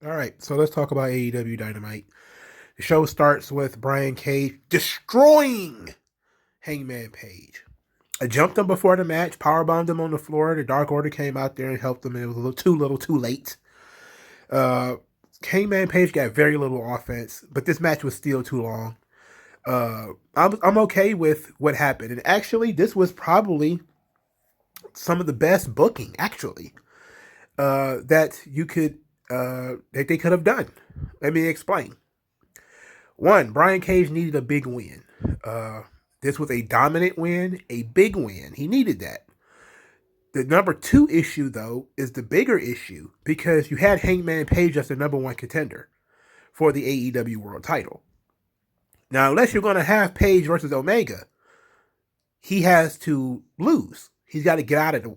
All right, so let's talk about AEW Dynamite. The show starts with Brian Cage destroying Hangman Page. I jumped him before the match, powerbombed him on the floor. The Dark Order came out there and helped him, and it was a little too late. Uh, Hangman Page got very little offense, but this match was still too long. I'm okay with what happened, and actually, this was probably some of the best booking, actually, that you could that they could have done. Let me explain. One, Brian Cage needed a big win. This was a dominant win, a big win. He needed that. The number two issue, though, is the bigger issue because you had Hangman Page as the number one contender for the AEW World title. Now, unless you're going to have Page versus Omega, he has to lose. He's got to get out of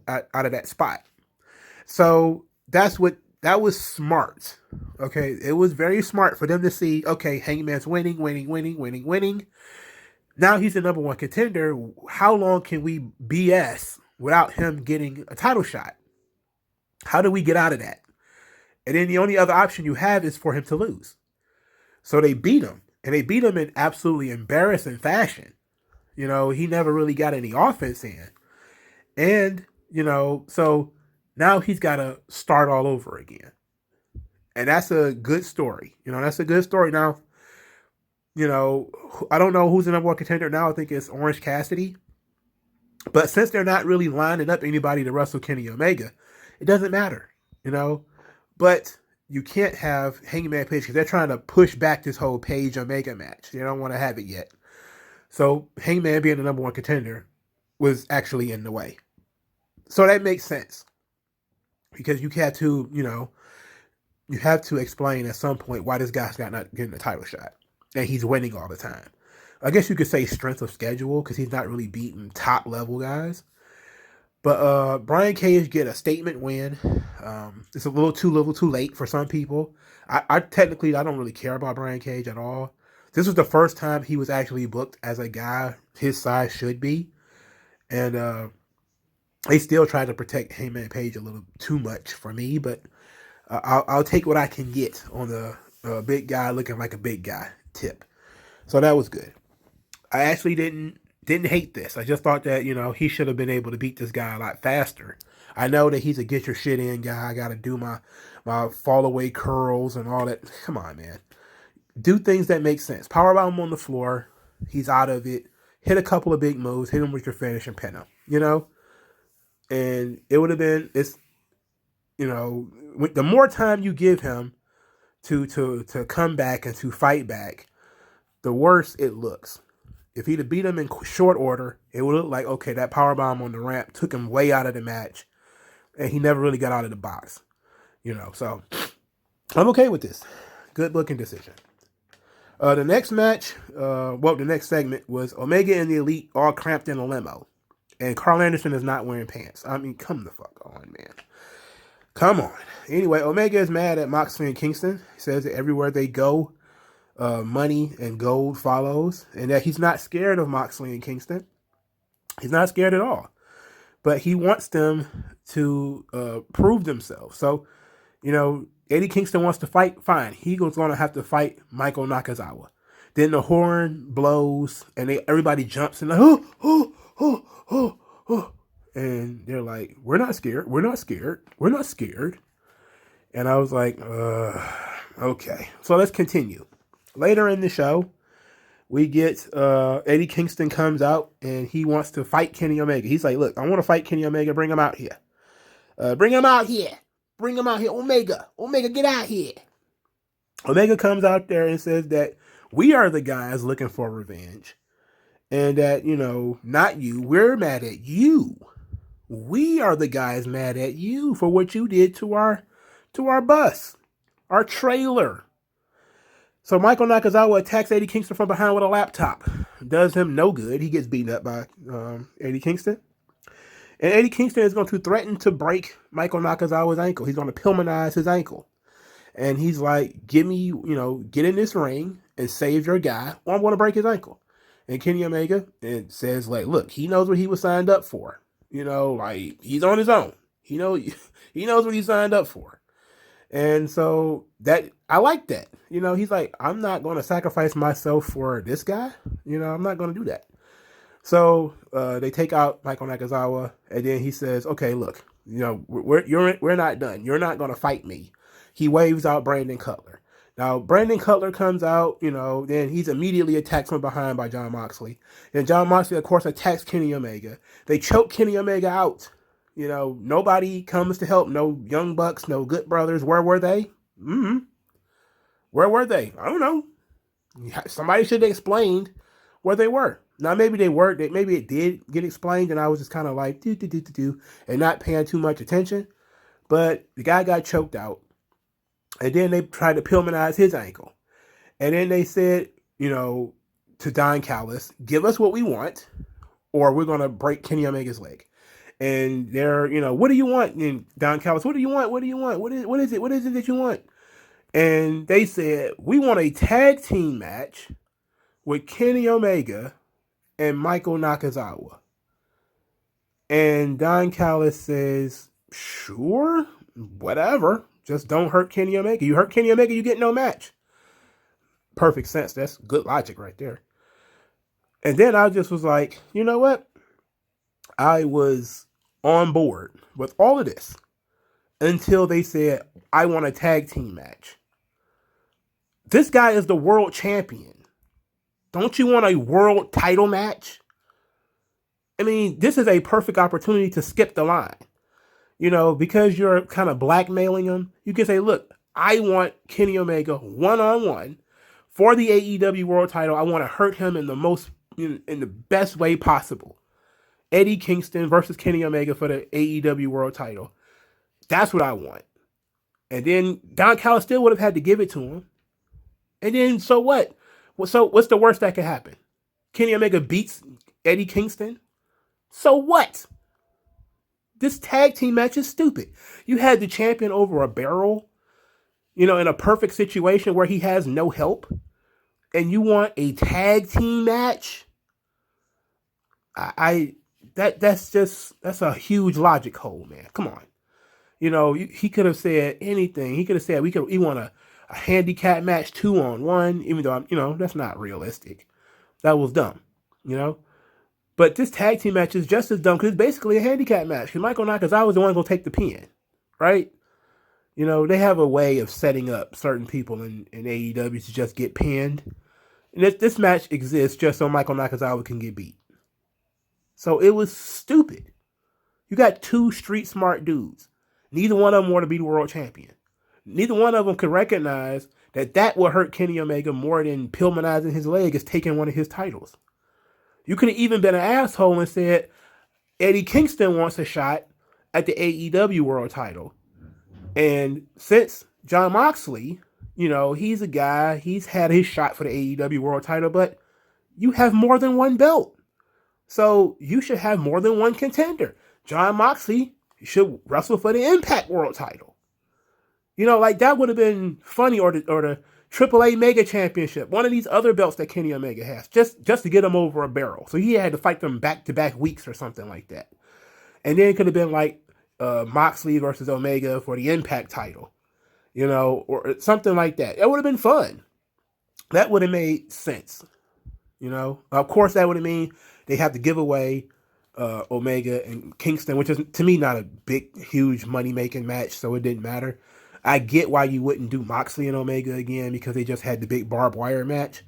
that spot. So that was smart. Okay, it was very smart for them to see. Okay, Hangman's winning. Now he's the number one contender. How long can we BS without him getting a title shot? How do we get out of that? And then the only other option you have is for him to lose. So they beat him, and they beat him in absolutely embarrassing fashion. He never really got any offense in. And, so now he's got to start all over again. And that's a good story. That's a good story. Now, I don't know who's the number one contender now. I think it's Orange Cassidy. But since they're not really lining up anybody to wrestle Kenny Omega, it doesn't matter, But you can't have Hangman Page because they're trying to push back this whole Page Omega match. They don't want to have it yet. So Hangman being the number one contender was actually in the way. So that makes sense. Because you have to explain at some point why this guy's not getting a title shot. And he's winning all the time. I guess you could say strength of schedule because he's not really beating top level guys. But Brian Cage get a statement win. It's a little too late for some people. I don't really care about Brian Cage at all. This was the first time he was actually booked as a guy his size should be. And they still try to protect Hangman Page a little too much for me. But I'll take what I can get on the big guy looking like a big guy tip. So that was good. I actually didn't hate this. I just thought that, he should have been able to beat this guy a lot faster. I know that he's a get your shit in guy. I got to do my fall away curls and all that. Come on, man. Do things that make sense. Powerbomb him on the floor. He's out of it. Hit a couple of big moves. Hit him with your finish and pin him, And it would have been, the more time you give him to come back and to fight back, the worse it looks. If he'd have beat him in short order, it would look like, okay, that powerbomb on the ramp took him way out of the match, and he never really got out of the box. So I'm okay with this. Good booking decision. The next match, the next segment was Omega and the Elite all cramped in a limo, and Carl Anderson is not wearing pants. I mean, come the fuck on, man. Come on. Anyway, Omega is mad at Moxley and Kingston. He says that everywhere they go, money and gold follows, and that he's not scared of Moxley and Kingston. He's not scared at all. But he wants them to prove themselves. So, Eddie Kingston wants to fight, fine. He's going to have to fight Michael Nakazawa. Then the horn blows, and everybody jumps and like, oh. And they're like, we're not scared. And I was like, okay. So let's continue. Later in the show, we get Eddie Kingston comes out, and he wants to fight Kenny Omega. He's like, look, I want to fight Kenny Omega. Bring him out here. Omega, get out here. Omega comes out there and says that we are the guys looking for revenge. And that, not you. We're mad at you. We are the guys mad at you for what you did to our bus, our trailer. So Michael Nakazawa attacks Eddie Kingston from behind with a laptop. Does him no good. He gets beaten up by Eddie Kingston. And Eddie Kingston is going to threaten to break Michael Nakazawa's ankle. He's going to Pillmanize his ankle. And he's like, get in this ring and save your guy, or I'm going to break his ankle. And Kenny Omega says, like, look, he knows what he was signed up for. He's on his own. He knows what he signed up for. And so that I like that. He's like, I'm not going to sacrifice myself for this guy. I'm not going to do that. So they take out Michael Nakazawa, and then he says, "Okay, look, we're not done. You're not going to fight me." He waves out Brandon Cutler. Now Brandon Cutler comes out, then he's immediately attacked from behind by Jon Moxley. And Jon Moxley, of course, attacks Kenny Omega. They choke Kenny Omega out. Nobody comes to help. No Young Bucks, no Good Brothers. Where were they? Where were they? I don't know. Somebody should have explained where they were. Now maybe they were. Maybe it did get explained, and I was just kind of like do, and not paying too much attention. But the guy got choked out, and then they tried to Pillmanize his ankle, and then they said, to Don Callis, give us what we want, or we're gonna break Kenny Omega's leg. And they're, what do you want? And Don Callis, what do you want? What do you want? What is it? What is it that you want? And they said, we want a tag team match with Kenny Omega and Michael Nakazawa. And Don Callis says, sure, whatever. Just don't hurt Kenny Omega. You hurt Kenny Omega, you get no match. Perfect sense. That's good logic right there. And then I just was like, you know what? I was on board with all of this until they said, I want a tag team match. This guy is the world champion. Don't you want a world title match? I mean, this is a perfect opportunity to skip the line. Because you're kind of blackmailing him, you can say, look, I want Kenny Omega one-on-one for the AEW world title. I want to hurt him in the best way possible. Eddie Kingston versus Kenny Omega for the AEW world title. That's what I want. And then Don Callis still would have had to give it to him. And then, so what? So what's the worst that could happen? Kenny Omega beats Eddie Kingston? So what? This tag team match is stupid. You had the champion over a barrel, in a perfect situation where he has no help, and you want a tag team match? That's a huge logic hole, man. Come on. He could have said anything. He could have said we want a handicap match 2-on-1, even though that's not realistic. That was dumb, But this tag team match is just as dumb because it's basically a handicap match. Because Michael Nakazawa was the one going to take the pin, right? They have a way of setting up certain people in AEW to just get pinned. And this match exists just so Michael Nakazawa can get beat. So it was stupid. You got two street smart dudes. Neither one of them want to be the world champion. Neither one of them could recognize that will hurt Kenny Omega more than Pillmanizing his leg is taking one of his titles. You could have even been an asshole and said, Eddie Kingston wants a shot at the AEW world title. And since Jon Moxley, he's a guy, he's had his shot for the AEW world title, but you have more than one belt. So you should have more than one contender. Jon Moxley should wrestle for the Impact world title. That would have been funny, or the AAA Mega Championship, one of these other belts that Kenny Omega has, just to get him over a barrel. So he had to fight them back-to-back weeks or something like that. And then it could have been like Moxley versus Omega for the Impact title, or something like that. It would have been fun. That would have made sense. Of course, that would have mean they have to give away Omega and Kingston, which is, to me, not a big, huge money-making match, so it didn't matter. I get why you wouldn't do Moxley and Omega again because they just had the big barbed wire match.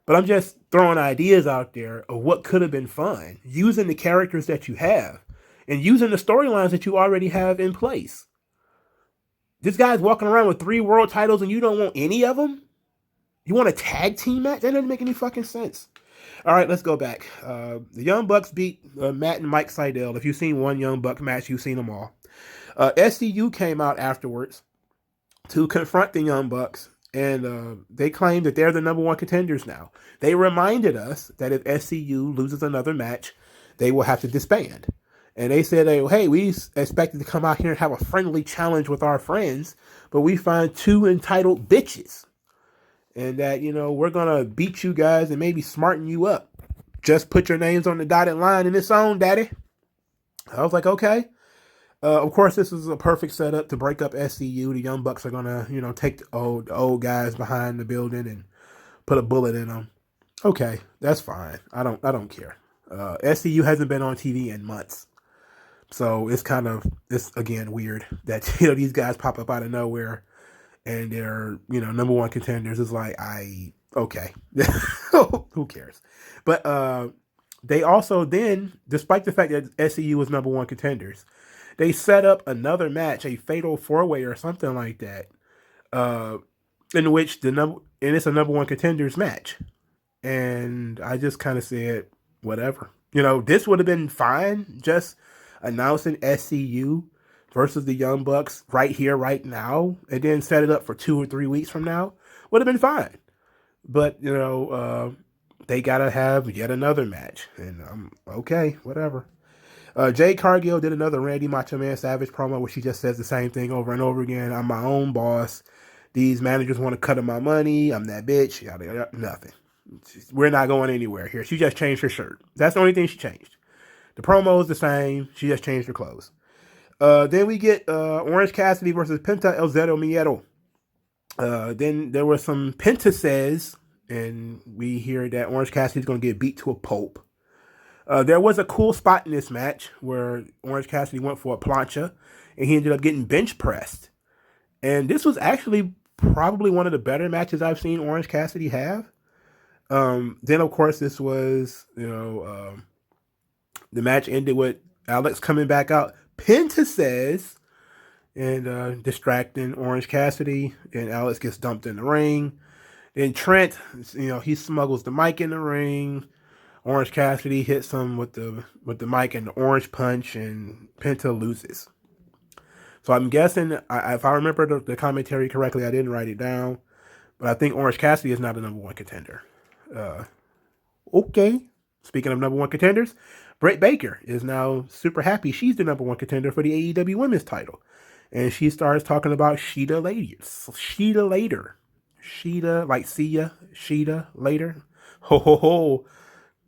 But I'm just throwing ideas out there of what could have been fun, using the characters that you have and using the storylines that you already have in place. This guy's walking around with 3 world titles and you don't want any of them? You want a tag team match? That doesn't make any fucking sense. All right, let's go back. The Young Bucks beat Matt and Mike Sydal. If you've seen one Young Buck match, you've seen them all. SCU came out afterwards to confront the Young Bucks, and they claim that they're the number 1 contenders now. They reminded us that if SCU loses another match, they will have to disband. And they said, hey, we expected to come out here and have a friendly challenge with our friends, but we find 2 entitled bitches. And that, we're going to beat you guys and maybe smarten you up. Just put your names on the dotted line and it's on, daddy. I was like, okay. Of course, this is a perfect setup to break up SCU. The Young Bucks are gonna, take the old guys behind the building and put a bullet in them. Okay, that's fine. I don't care. SCU hasn't been on TV in months, so it's again weird that these guys pop up out of nowhere and they're number one contenders. It's like okay, who cares? But they also then, despite the fact that SCU was number one contenders, they set up another match, a fatal four way or something like that, uh, in which it's a number one contenders match, and I just kind of said whatever. This would have been fine. Just announcing SCU versus the Young Bucks right here, right now, and then set it up for 2 or 3 weeks from now would have been fine. But they gotta have yet another match, and okay, whatever. Jade Cargill did another Randy Macho Man Savage promo where she just says the same thing over and over again. I'm my own boss. These managers want to cut in my money. I'm that bitch. Yada, yada, nothing. We're not going anywhere here. She just changed her shirt. That's the only thing she changed. The promo is the same. She just changed her clothes. Then we get Orange Cassidy versus Penta El Zero Miedo. Then there was some Penta says, and we hear that Orange Cassidy's going to get beat to a pulp. There was a cool spot in this match where Orange Cassidy went for a plancha, and he ended up getting bench pressed. And this was actually probably one of the better matches I've seen Orange Cassidy have. Then, of course, this was, the match ended with Alex coming back out. Penta says, and distracting Orange Cassidy, and Alex gets dumped in the ring. Then Trent, he smuggles the mic in the ring. Orange Cassidy hits him with the mic and the orange punch, and Penta loses. So I'm guessing, if I remember the commentary correctly, I didn't write it down, but I think Orange Cassidy is not a number one contender. Okay. Speaking of number one contenders, Britt Baker is now super happy she's the number one contender for the AEW Women's title. And she starts talking about Sheeta later. Sheeta, like see ya, Sheeta later. Ho, ho, ho.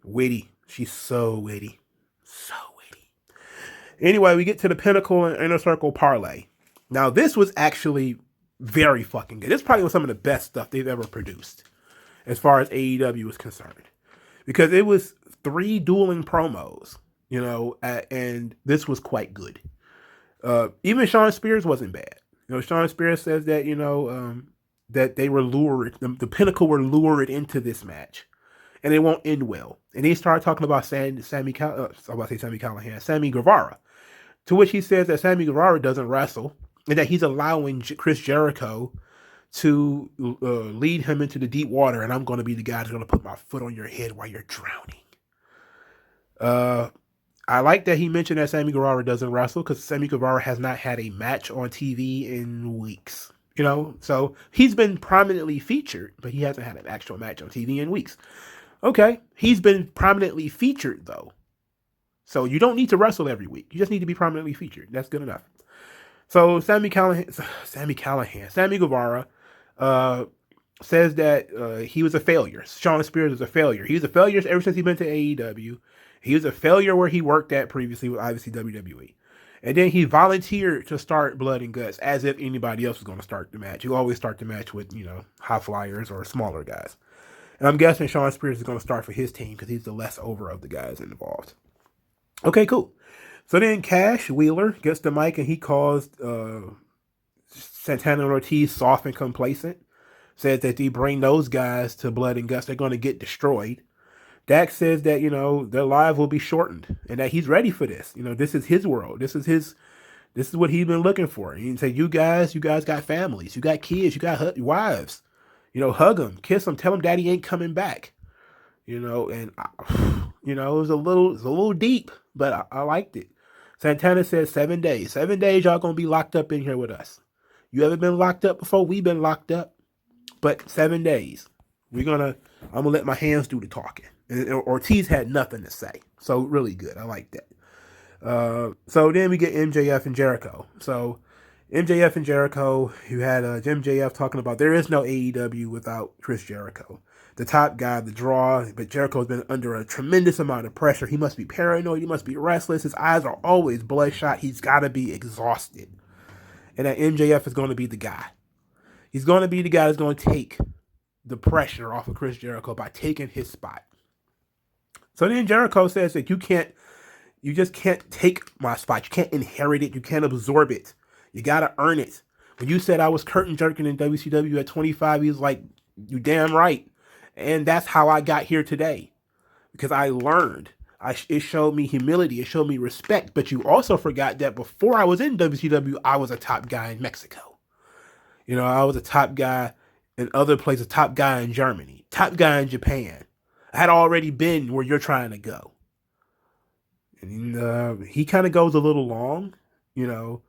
Witty. She's so witty. So witty. Anyway, we get to the Pinnacle and Inner Circle parlay. Now, this was actually very fucking good. This probably was some of the best stuff they've ever produced as far as AEW is concerned. Because it was 3 dueling promos, and this was quite good. Even Shawn Spears wasn't bad. Shawn Spears says that, that they were lured, the Pinnacle were lured into this match, and it won't end well. And he started talking about Sammy Guevara, to which he says that Sammy Guevara doesn't wrestle, and that he's allowing Chris Jericho to lead him into the deep water, and I'm going to be the guy that's going to put my foot on your head while you're drowning. I like that he mentioned that Sammy Guevara doesn't wrestle, because Sammy Guevara has not had a match on TV in weeks. So he's been prominently featured, but he hasn't had an actual match on TV in weeks. Okay, he's been prominently featured, though. So you don't need to wrestle every week. You just need to be prominently featured. That's good enough. So Sammy Guevara says that he was a failure. Shawn Spears was a failure. He was a failure ever since he's been to AEW. He was a failure where he worked at previously with obviously WWE. And then he volunteered to start Blood and Guts as if anybody else was going to start the match. You always start the match with, high flyers or smaller guys. And I'm guessing Shawn Spears is going to start for his team because he's the less over of the guys involved. Okay, cool. So then Cash Wheeler gets the mic and he calls Santana and Ortiz soft and complacent. Says that they bring those guys to Blood and Guts, they're going to get destroyed. Dax says that, their lives will be shortened and that he's ready for this. This is his world. This is what he's been looking for. And he said, you guys got families, you got kids, you got wives. Hug them, kiss them, tell them daddy ain't coming back. And it was a little deep, but I liked it. Santana says 7 days. 7 days y'all gonna be locked up in here with us. You ever been locked up before? We've been locked up. But 7 days. I'm gonna let my hands do the talking. And Ortiz had nothing to say. So really good. I like that. So then we get MJF and Jericho. So MJF and Jericho, you had MJF talking about there is no AEW without Chris Jericho. The top guy, the draw, but Jericho's been under a tremendous amount of pressure. He must be paranoid. He must be restless. His eyes are always bloodshot. He's got to be exhausted. And that MJF is going to be the guy. He's going to be the guy that's going to take the pressure off of Chris Jericho by taking his spot. So then Jericho says that you just can't take my spot. You can't inherit it. You can't absorb it. You got to earn it. When you said I was curtain jerking in WCW at 25, he was like, you damn right. And that's how I got here today. Because I learned. It showed me humility. It showed me respect. But you also forgot that before I was in WCW, I was a top guy in Mexico. You know, I was a top guy in other places, top guy in Germany, top guy in Japan. I had already been where you're trying to go. And he kind of goes a little long, you know,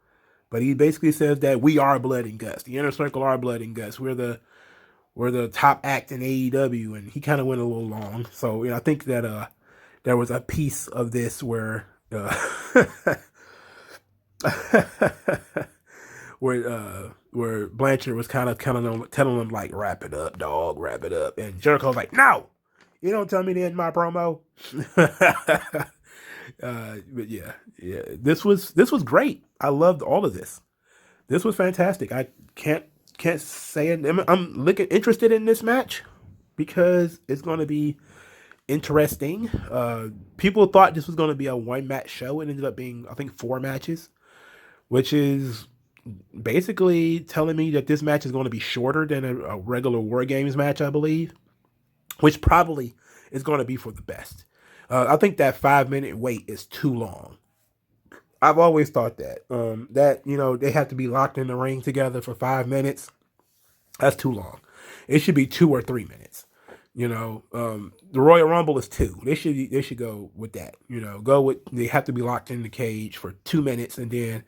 but he basically says that we are blood and guts. The Inner Circle are blood and guts. We're the top act in AEW, and he kind of went a little long. So I think that there was a piece of this where where Blanchard was kind of telling him like, wrap it up, dog, wrap it up, and Jericho's like, no, you don't tell me to end my promo. But yeah, this was great. I loved all of this. This was fantastic. I can't say it. I'm interested in this match because it's going to be interesting. People thought this was going to be a one match show. It ended up being, I think, 4 matches, which is basically telling me that this match is going to be shorter than a regular War Games match, I believe, which probably is going to be for the best. I think that 5-minute wait is too long. I've always thought that. That they have to be locked in the ring together for 5 minutes. That's too long. It should be 2 or 3 minutes. The Royal Rumble is 2. They should go with that. They have to be locked in the cage for 2 minutes, and then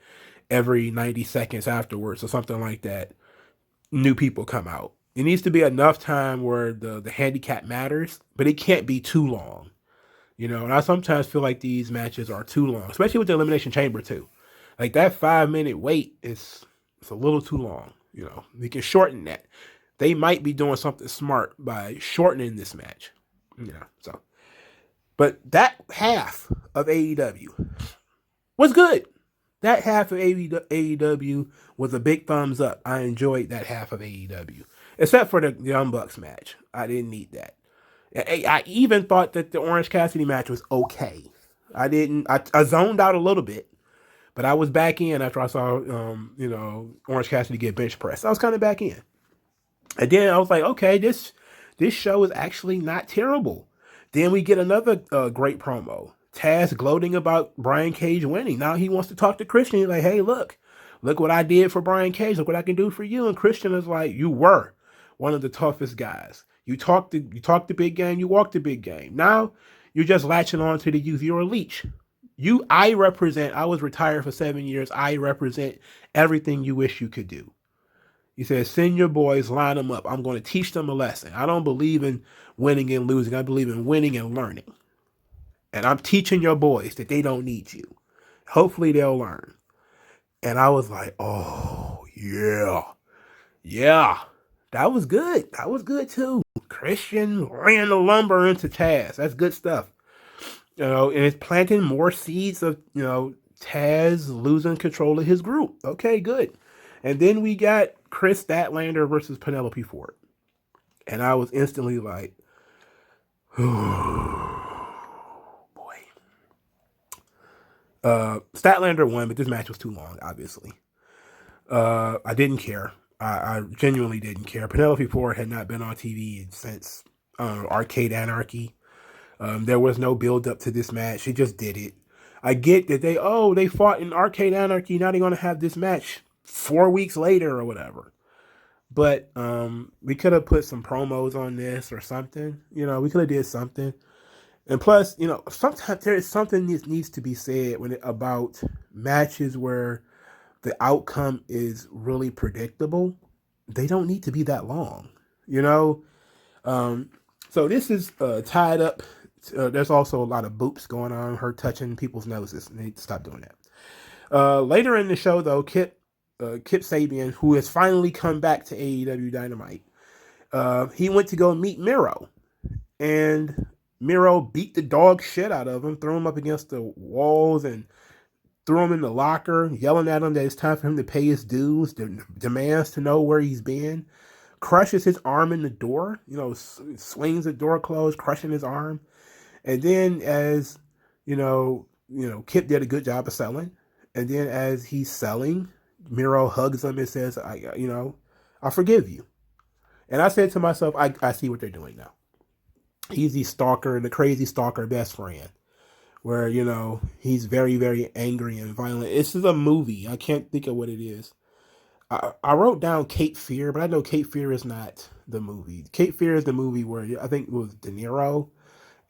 every 90 seconds afterwards or something like that, new people come out. It needs to be enough time where the handicap matters, but it can't be too long. And I sometimes feel like these matches are too long, especially with the Elimination Chamber too. Like that 5-minute wait it's a little too long. We can shorten that. They might be doing something smart by shortening this match. But that half of AEW was good. That half of AEW was a big thumbs up. I enjoyed that half of AEW. Except for the Young Bucks match. I didn't need that. I even thought that the Orange Cassidy match was okay. I zoned out a little bit, but I was back in after I saw, Orange Cassidy get bench pressed. I was kind of back in. And then I was like, okay, this show is actually not terrible. Then we get another great promo. Taz gloating about Brian Cage winning. Now he wants to talk to Christian. He's like, hey, look what I did for Brian Cage. Look what I can do for you. And Christian is like, you were one of the toughest guys. You talk the big game. You walk the big game. Now you're just latching on to the youth. You're a leech. I was retired for 7 years. I represent everything you wish you could do. He says, send your boys, line them up. I'm going to teach them a lesson. I don't believe in winning and losing. I believe in winning and learning. And I'm teaching your boys that they don't need you. Hopefully they'll learn. And I was like, oh, yeah. Yeah. That was good. That was good too. Christian ran the lumber into Taz. That's good stuff. And it's planting more seeds of, Taz losing control of his group. Okay, good. And then we got Chris Statlander versus Penelope Ford. And I was instantly like, oh, boy. Statlander won, but this match was too long, obviously. I didn't care. I genuinely didn't care. Penelope Ford had not been on TV since Arcade Anarchy. There was no build up to this match. She just did it. I get that they fought in Arcade Anarchy. Now they're going to have this match 4 weeks later or whatever. But we could have put some promos on this or something. We could have did something. And plus, sometimes there is something that needs to be said about matches where the outcome is really predictable. They don't need to be that long, So this is tied up. There's also a lot of boops going on. Her touching people's noses. They need to stop doing that. Later in the show, though, Kip Kip Sabian, who has finally come back to AEW Dynamite. He went to go meet Miro, and Miro beat the dog shit out of him, threw him up against the walls, and threw him in the locker, yelling at him that it's time for him to pay his dues, demands to know where he's been, crushes his arm in the door, swings the door closed, crushing his arm. And then as, Kip did a good job of selling. And then as he's selling, Miro hugs him and says, I forgive you. And I said to myself, I see what they're doing now. He's the crazy stalker best friend, where, he's very, very angry and violent. This is a movie. I can't think of what it is. I wrote down Cape Fear, but I know Cape Fear is not the movie. Cape Fear is the movie where I think it was De Niro,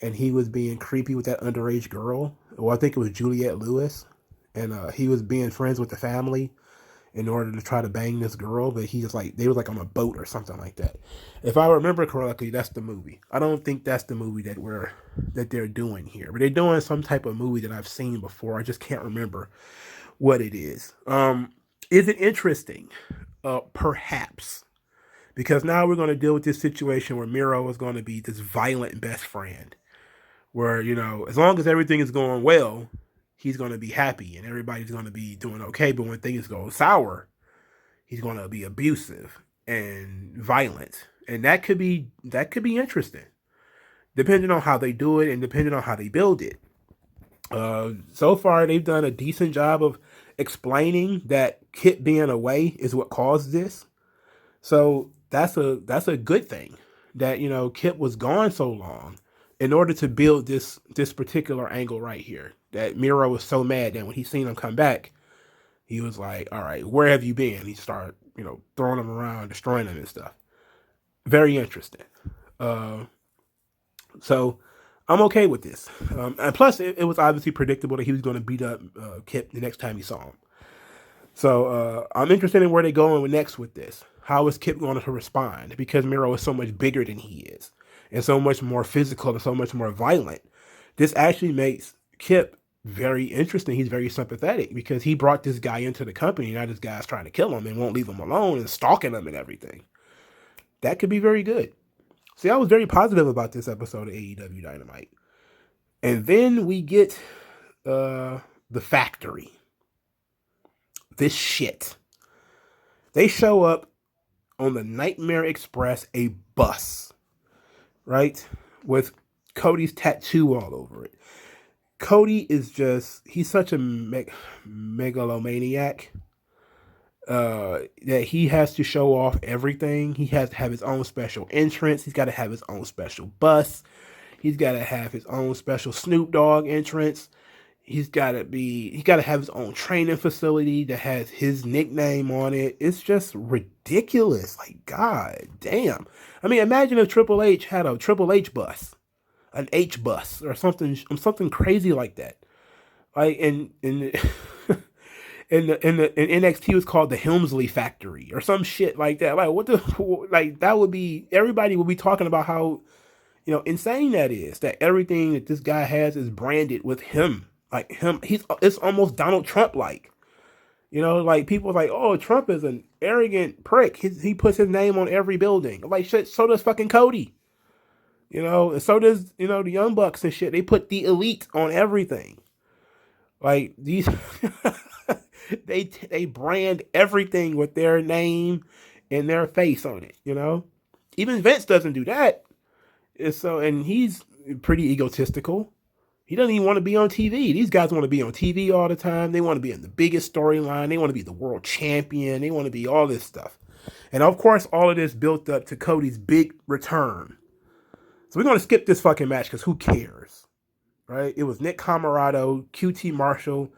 and he was being creepy with that underage girl. Well, I think it was Juliette Lewis, and he was being friends with the family in order to try to bang this girl, but they was like on a boat or something like that. If I remember correctly, that's the movie. I don't think that's the movie that they're doing here, but they're doing some type of movie that I've seen before. I just can't remember what it is. Is it interesting? Perhaps. Because now we're going to deal with this situation where Miro is going to be this violent best friend, where, as long as everything is going well, he's going to be happy and everybody's going to be doing okay. But when things go sour, he's going to be abusive and violent. And that could be interesting, depending on how they do it and depending on how they build it. So far, they've done a decent job of explaining that Kip being away is what caused this. So that's a good thing that, Kip was gone so long in order to build this particular angle right here. That Miro was so mad that when he seen him come back, he was like, all right, where have you been? He started, throwing him around, destroying him and stuff. Very interesting. So I'm okay with this. And plus, it was obviously predictable that he was going to beat up Kip the next time he saw him. So I'm interested in where they're going next with this. How is Kip going to respond? Because Miro is so much bigger than he is, and so much more physical and so much more violent. This actually makes Kip very interesting. He's very sympathetic because he brought this guy into the company. Now this guy's trying to kill him and won't leave him alone and stalking him and everything. That could be very good. See, I was very positive about this episode of AEW Dynamite. And then we get the factory. This shit. They show up on the Nightmare Express, a bus, right? With Cody's tattoo all over it. Cody is he's such a megalomaniac that he has to show off everything. He has to have his own special entrance. He's got to have his own special bus. He's got to have his own special Snoop Dogg entrance. He's got to have his own training facility that has his nickname on it. It's just ridiculous. Like, God damn. I mean, imagine if Triple H had a Triple H bus, an H bus, or something crazy like that. Like in NXT was called the Helmsley Factory or some shit like that. Like that would be, everybody would be talking about how, insane that is, that everything that this guy has is branded with him. Like him, it's almost Donald Trump like. Like people are like, oh, Trump is an arrogant prick. He puts his name on every building. Like shit, so does fucking Cody. And so does, the Young Bucks and shit. They put the Elite on everything. Like these they brand everything with their name and their face on it, Even Vince doesn't do that. And he's pretty egotistical. He doesn't even want to be on TV. These guys want to be on TV all the time. They want to be in the biggest storyline. They want to be the world champion. They want to be all this stuff. And of course, all of this built up to Cody's big return. So we're going to skip this fucking match because who cares, right? It was Nick Comoroto, QT Marshall,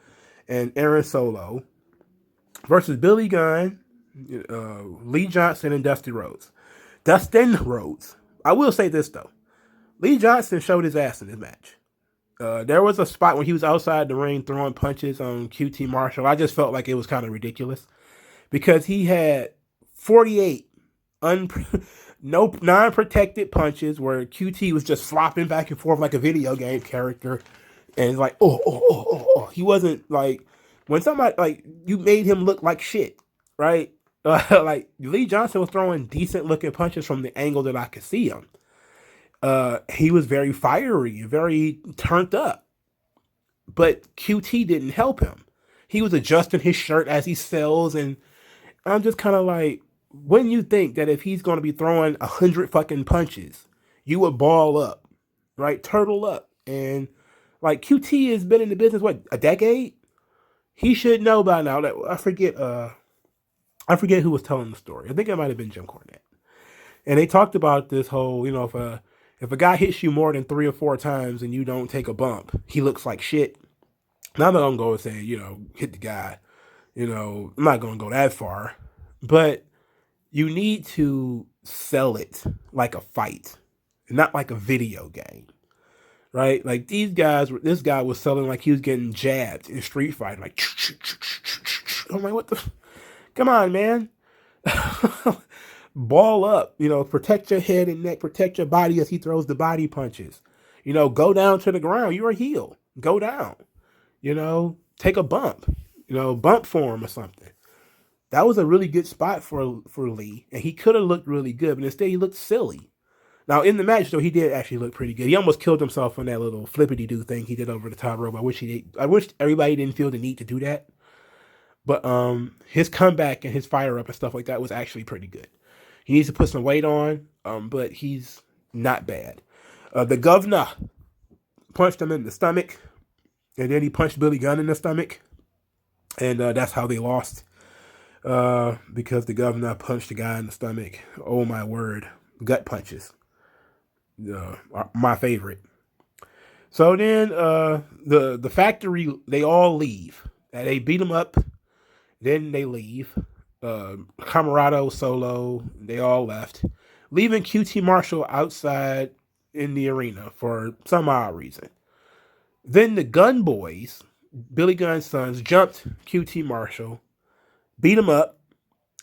and Aaron Solo versus Billy Gunn, Lee Johnson, and Dustin Rhodes. I will say this, though. Lee Johnson showed his ass in this match. There was a spot when he was outside the ring throwing punches on QT Marshall. I just felt like it was kind of ridiculous because he had 48 non-protected punches where QT was just flopping back and forth like a video game character. And like, oh. He wasn't like, when somebody, like, you made him look like shit. right? Like Lee Johnson was throwing decent looking punches from the angle that I could see him. He was very fiery, very turned up, but QT didn't help him. He was adjusting his shirt as he sells, and I'm just kind of like, wouldn't you think that if he's going to be throwing 100 fucking punches, you would ball up, right? Turtle up. And like QT has been in the business, what, a decade? He should know by now. That I forget who was telling the story. I think it might have been Jim Cornette. And they talked about this whole, if a guy hits you more than 3 or 4 times and you don't take a bump, he looks like shit. Now I'm not gonna go and say, hit the guy. I'm not gonna go that far. But you need to sell it like a fight, not like a video game. Right? Like this guy was selling like he was getting jabbed in Street Fighter. Like, I'm like, what the? Come on, man. Ball up, protect your head and neck, protect your body as he throws the body punches. Go down to the ground. You're a heel. Go down. Take a bump. Bump for him or something. That was a really good spot for Lee, and he could have looked really good, but instead he looked silly. Now in the match though, he did actually look pretty good. He almost killed himself on that little flippity do thing he did over the top rope. I wish everybody didn't feel the need to do that. But his comeback and his fire up and stuff like that was actually pretty good. He needs to put some weight on, but he's not bad. The governor punched him in the stomach, and then he punched Billy Gunn in the stomach, and that's how they lost. Because the governor punched the guy in the stomach. Oh my word, gut punches. My favorite. So then the factory, they all leave. They beat him up. Then they leave. Camarado, Solo, they all left, leaving QT Marshall outside in the arena for some odd reason. Then the Gun Boys, Billy Gunn's sons, jumped QT Marshall, beat him up,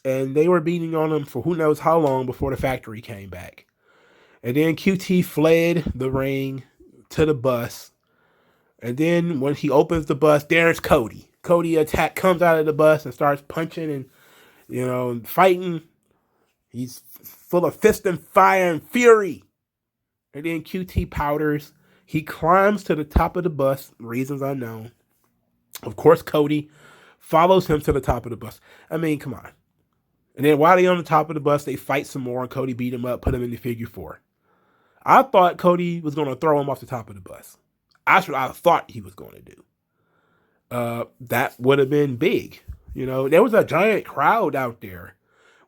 and they were beating on him for who knows how long before the factory came back. And then QT fled the ring to the bus. And then when he opens the bus, there's Cody. Cody comes out of the bus and starts punching and fighting. He's full of fist and fire and fury. And then QT powders. He climbs to the top of the bus, reasons unknown. Of course, Cody follows him to the top of the bus. I mean, come on. And then while they're on the top of the bus, they fight some more, and Cody beat him up, put him in the figure 4. I thought Cody was going to throw him off the top of the bus. That's what I thought he was going to do. That would have been big. There was a giant crowd out there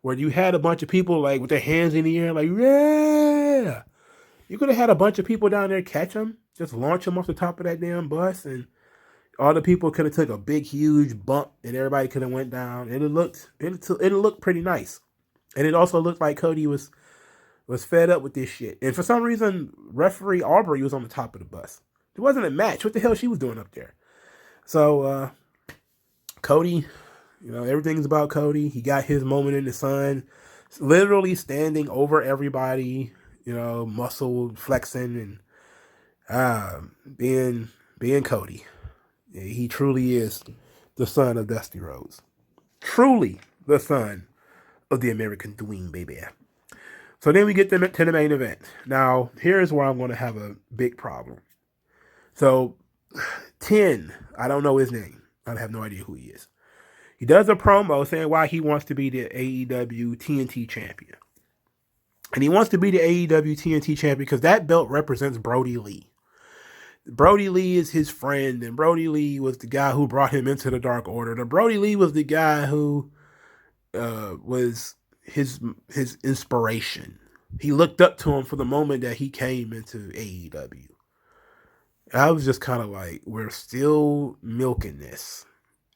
where you had a bunch of people like with their hands in the air, like, yeah. You could have had a bunch of people down there catch him, just launch him off the top of that damn bus, and all the people could have took a big, huge bump, and everybody could have went down, and it looked pretty nice. And it also looked like Cody was fed up with this shit. And for some reason, referee Aubrey was on the top of the bus. It wasn't a match. What the hell she was doing up there? So, Cody, everything's about Cody. He got his moment in the sun, literally standing over everybody, muscle flexing and being Cody. Yeah, he truly is the son of Dusty Rhodes. Truly the son of the American Dream, baby. So then we get to the main event. Now, here's where I'm going to have a big problem. So, 10, I don't know his name. I have no idea who he is. He does a promo saying why he wants to be the AEW TNT champion. And he wants to be the AEW TNT champion because that belt represents Brody Lee. Brody Lee is his friend, and Brody Lee was the guy who brought him into the Dark Order. And Brody Lee was the guy who was his inspiration. He looked up to him for the moment that he came into AEW. I was just kind of like, we're still milking this.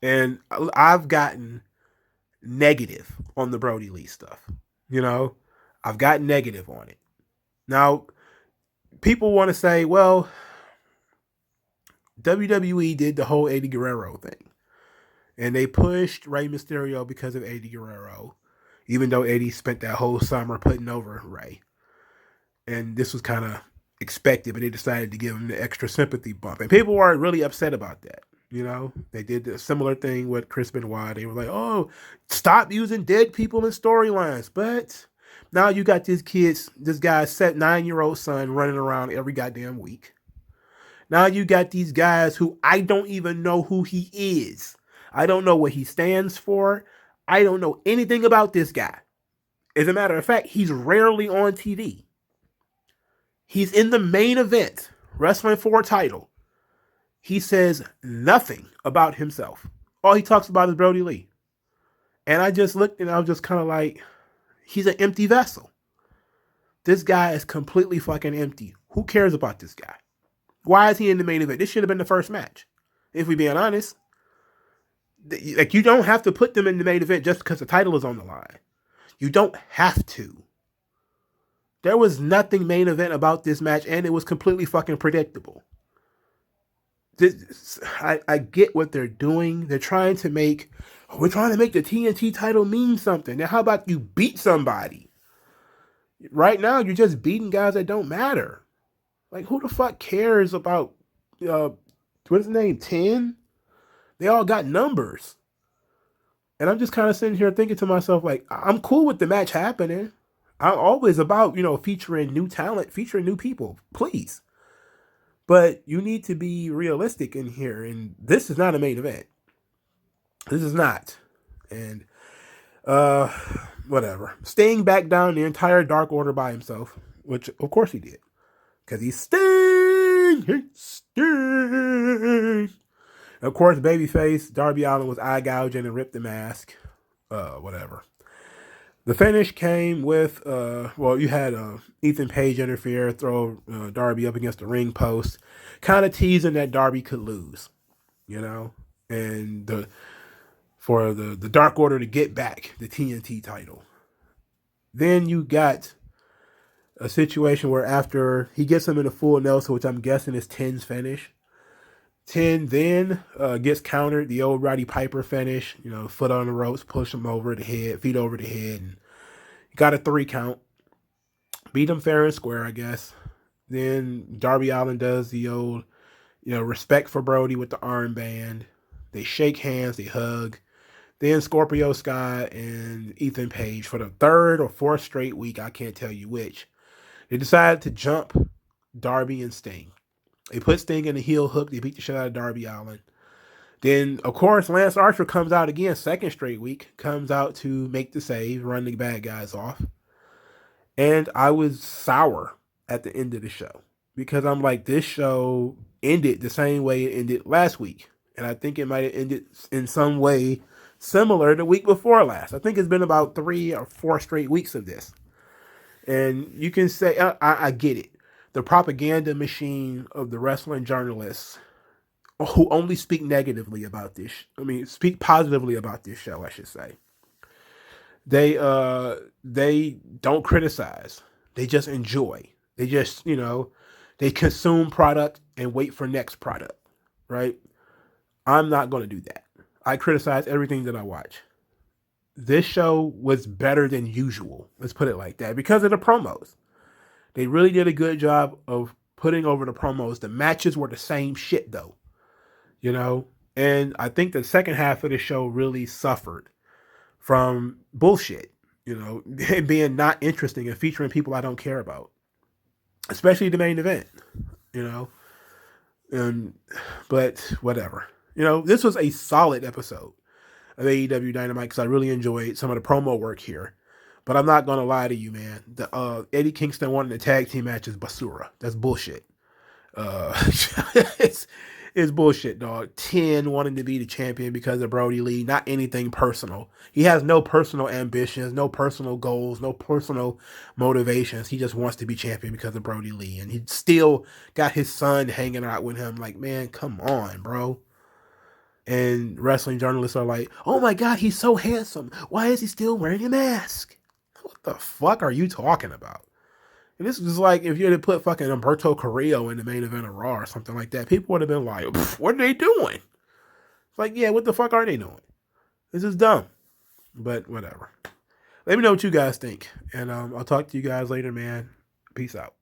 And I've gotten negative on the Brody Lee stuff. I've gotten negative on it. Now, people want to say, well, WWE did the whole Eddie Guerrero thing. And they pushed Rey Mysterio because of Eddie Guerrero. Even though Eddie spent that whole summer putting over Rey. And this was kind of expected, but they decided to give him the extra sympathy bump. And people were really upset about that. You know, they did a similar thing with Chris Benoit. They were like, oh, stop using dead people in storylines. But now you got this guy's 9-year-old son running around every goddamn week. Now you got these guys who I don't even know who he is. I don't know what he stands for. I don't know anything about this guy. As a matter of fact, he's rarely on TV. He's in the main event, wrestling for a title. He says nothing about himself. All he talks about is Brody Lee. And I just looked and I was just kind of like, he's an empty vessel. This guy is completely fucking empty. Who cares about this guy? Why is he in the main event? This should have been the first match. If we're being honest. Like, you don't have to put them in the main event just because the title is on the line. You don't have to. There was nothing main event about this match, and it was completely fucking predictable. I get what they're doing. We're trying to make the TNT title mean something. Now, how about you beat somebody? Right now, you're just beating guys that don't matter. Like, who the fuck cares about, what's his name, 10? They all got numbers. And I'm just kind of sitting here thinking to myself, like, I'm cool with the match happening. I'm always about, featuring new talent, featuring new people, please. But you need to be realistic in here, and this is not a main event. This is not. And, whatever. Sting back down the entire Dark Order by himself, which, of course, he did. Because he's Sting! He's Sting! Of course, babyface Darby Allin was eye gouging and ripped the mask. Whatever. The finish came with, you had Ethan Page interfere, throw Darby up against the ring post, kind of teasing that Darby could lose, and for the Dark Order to get back the TNT title. Then you got a situation where after he gets him in a full Nelson, which I'm guessing is 10's finish, 10 then gets countered, the old Roddy Piper finish, foot on the ropes, push him over the head, feet over the head, and got a 3 count. Beat him fair and square, I guess. Then Darby Allin does the old, respect for Brody with the armband. They shake hands, they hug. Then Scorpio Sky and Ethan Page for the 3rd or 4th straight week, I can't tell you which, they decided to jump Darby and Sting. They put Sting in the heel hook. They beat the shit out of Darby Allin. Then, of course, Lance Archer comes out again, 2nd straight week, comes out to make the save, run the bad guys off. And I was sour at the end of the show because I'm like, this show ended the same way it ended last week. And I think it might have ended in some way similar the week before last. I think it's been about 3 or 4 straight weeks of this. And you can say, I get it. The propaganda machine of the wrestling journalists who only speak negatively about this. Speak positively about this show, I should say. They don't criticize. They just enjoy. They just, they consume product and wait for next product, right? I'm not going to do that. I criticize everything that I watch. This show was better than usual. Let's put it like that because of the promos. They really did a good job of putting over the promos. The matches were the same shit, though. And I think the second half of the show really suffered from bullshit, being not interesting and featuring people I don't care about, especially the main event, but whatever. This was a solid episode of AEW Dynamite because I really enjoyed some of the promo work here. But I'm not going to lie to you, man. The Eddie Kingston wanting a tag team match is basura. That's bullshit. It's bullshit, dog. 10 wanting to be the champion because of Brody Lee. Not anything personal. He has no personal ambitions, no personal goals, no personal motivations. He just wants to be champion because of Brody Lee. And he still got his son hanging out with him. Like, man, come on, bro. And wrestling journalists are like, oh my God, he's so handsome. Why is he still wearing a mask? What the fuck are you talking about? And this was like if you had put fucking Humberto Carrillo in the main event of Raw or something like that. People would have been like, what are they doing? It's like, yeah, what the fuck are they doing? This is dumb. But whatever. Let me know what you guys think. And I'll talk to you guys later, man. Peace out.